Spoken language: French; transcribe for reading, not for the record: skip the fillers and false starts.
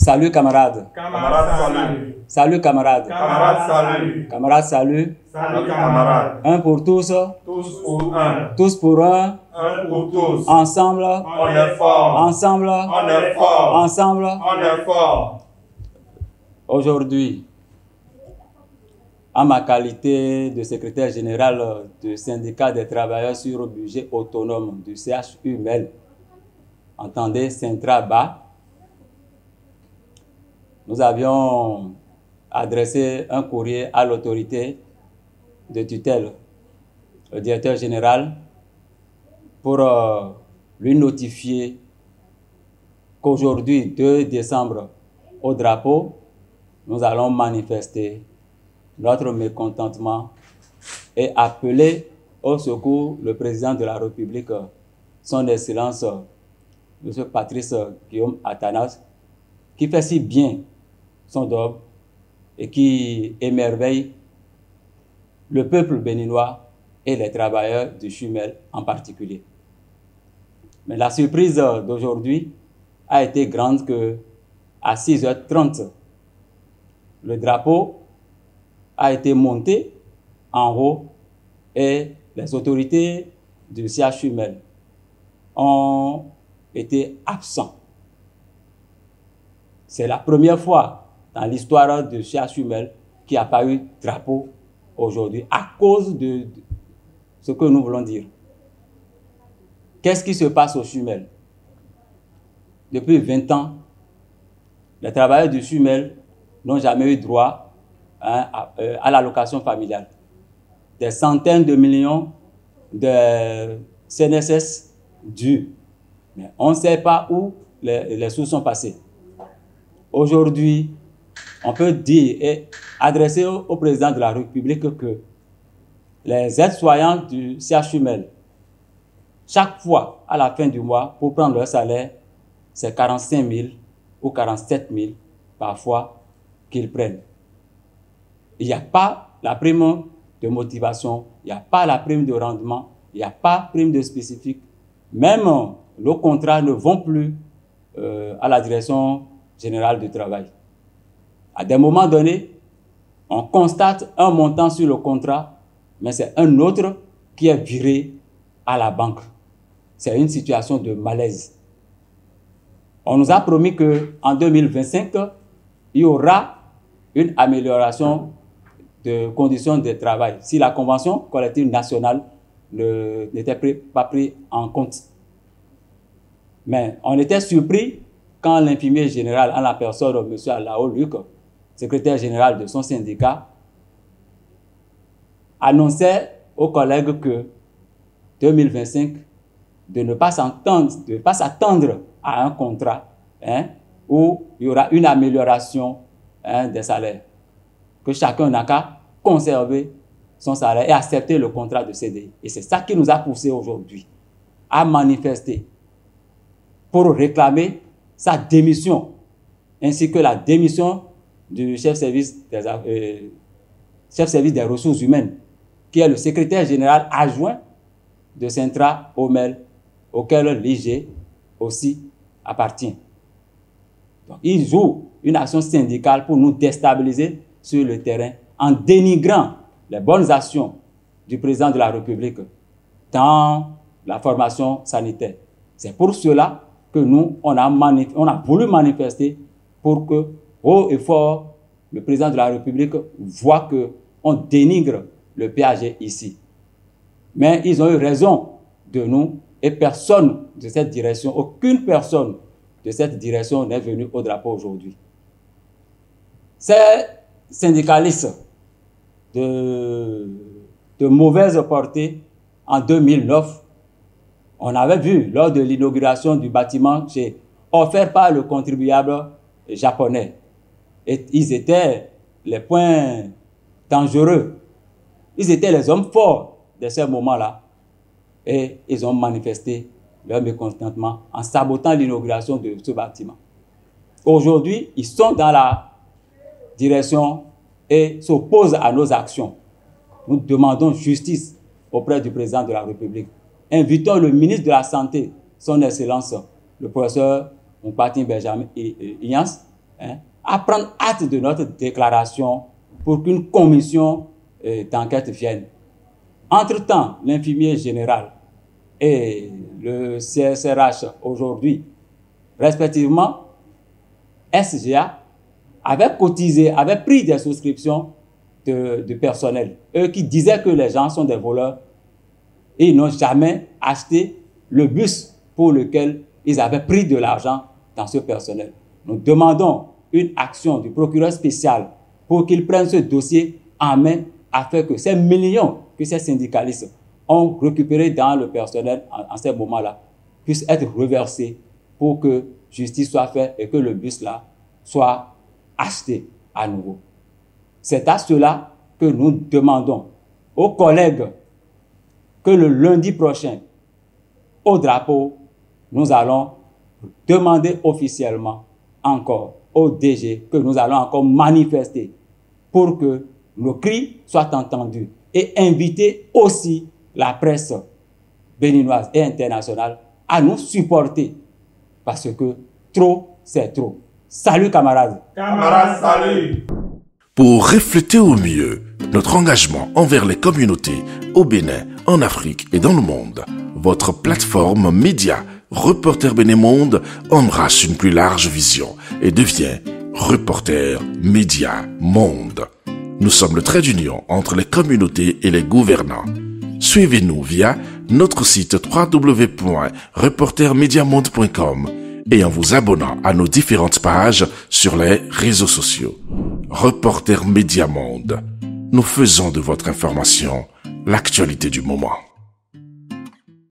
Salut camarades. Camarades, salut. Salut camarades. Camarades, salut. Camarades, salut. Salut, camarades. Un pour tous. Tous pour un. Tous pour un. Un pour tous. Ensemble. On est fort. Ensemble. On est fort. Ensemble. On est fort. Aujourd'hui, en ma qualité de secrétaire général du syndicat des travailleurs sur le budget autonome du CHUMEL, entendez Centra-Bas, nous avions adressé un courrier à l'autorité de tutelle, le directeur général, pour lui notifier qu'aujourd'hui, 2 décembre, au drapeau, nous allons manifester notre mécontentement et appeler au secours le président de la République, son Excellence, M. Patrice Guillaume Athanas, qui fait si bien son job et qui émerveille le peuple béninois et les travailleurs du CHUMEL en particulier. Mais la surprise d'aujourd'hui a été grande que à 6h30, le drapeau a été monté en haut et les autorités du CHUMEL ont été absents. C'est la première fois dans l'histoire du CHUMEL qu'il n'y a pas eu de drapeau aujourd'hui à cause de ce que nous voulons dire. Qu'est-ce qui se passe au CHUMEL? Depuis 20 ans, les travailleurs du CHUMEL n'ont jamais eu droit à l'allocation familiale. Des centaines de millions de CNSS dus. Mais on ne sait pas où les sous sont passés. Aujourd'hui, on peut dire et adresser au président de la République que les aides-soignants du CHUMEL, chaque fois à la fin du mois, pour prendre leur salaire, c'est 45 000 ou 47 000 parfois qu'ils prennent. Il n'y a pas la prime de motivation, il n'y a pas la prime de rendement, il n'y a pas prime de spécifique. Même nos contrats ne vont plus à la direction générale du travail. À des moments donnés, on constate un montant sur le contrat, mais c'est un autre qui est viré à la banque. C'est une situation de malaise. On nous a promis qu'en 2025, il y aura une amélioration de conditions de travail si la convention collective nationale n'était pas prise en compte. Mais on était surpris quand l'infirmier général, en la personne de M. Alao Luc, secrétaire général de son syndicat, annonçait aux collègues que 2025, de ne pas s'attendre à un contrat où il y aura une amélioration des salaires. Que chacun n'a qu'à conserver son salaire et accepter le contrat de CDI. Et c'est ça qui nous a poussé aujourd'hui à manifester pour réclamer sa démission, ainsi que la démission du chef service des ressources humaines, qui est le secrétaire général adjoint de Centra-Omel, auquel l'IG aussi appartient. Donc, il joue une action syndicale pour nous déstabiliser sur le terrain en dénigrant les bonnes actions du président de la République dans la formation sanitaire. C'est pour cela que nous, on a voulu manifester pour que, haut et fort, le président de la République voit qu'on dénigre le PAG ici. Mais ils ont eu raison de nous et personne de cette direction, aucune personne de cette direction n'est venue au drapeau aujourd'hui. Ces syndicalistes de mauvaise portée, en 2009, on avait vu lors de l'inauguration du bâtiment offert par le contribuable japonais. Et ils étaient les points dangereux. Ils étaient les hommes forts de ces moments-là. Et ils ont manifesté leur mécontentement en sabotant l'inauguration de ce bâtiment. Aujourd'hui, ils sont dans la direction et s'opposent à nos actions. Nous demandons justice auprès du président de la République. Invitons le ministre de la Santé, son Excellence, le professeur Mpati Benjamin Ignace, à prendre acte de notre déclaration pour qu'une commission d'enquête vienne. Entre-temps, l'infirmier général et le CSRH aujourd'hui, respectivement, SGA, avaient cotisé, avaient pris des souscriptions de personnel. Eux qui disaient que les gens sont des voleurs et ils n'ont jamais acheté le bus pour lequel ils avaient pris de l'argent dans ce personnel. Nous demandons une action du procureur spécial pour qu'il prenne ce dossier en main afin que ces millions que ces syndicalistes ont récupérés dans le personnel en ces moments-là puissent être reversés pour que justice soit faite et que le bus-là soit acheté à nouveau. C'est à cela que nous demandons aux collègues que le lundi prochain, au drapeau, nous allons demander officiellement encore au DG que nous allons encore manifester pour que nos cris soient entendus et inviter aussi la presse béninoise et internationale à nous supporter parce que trop, c'est trop. Salut camarades. Camarades, salut. Pour refléter au mieux notre engagement envers les communautés au Bénin, en Afrique et dans le monde, votre plateforme média Reporter Bénin Monde embrasse une plus large vision et devient Reporter Média Monde. Nous sommes le trait d'union entre les communautés et les gouvernants. Suivez-nous via notre site www.reportermediamonde.com et en vous abonnant à nos différentes pages sur les réseaux sociaux. Reporter Média Monde. Nous faisons de votre information l'actualité du moment.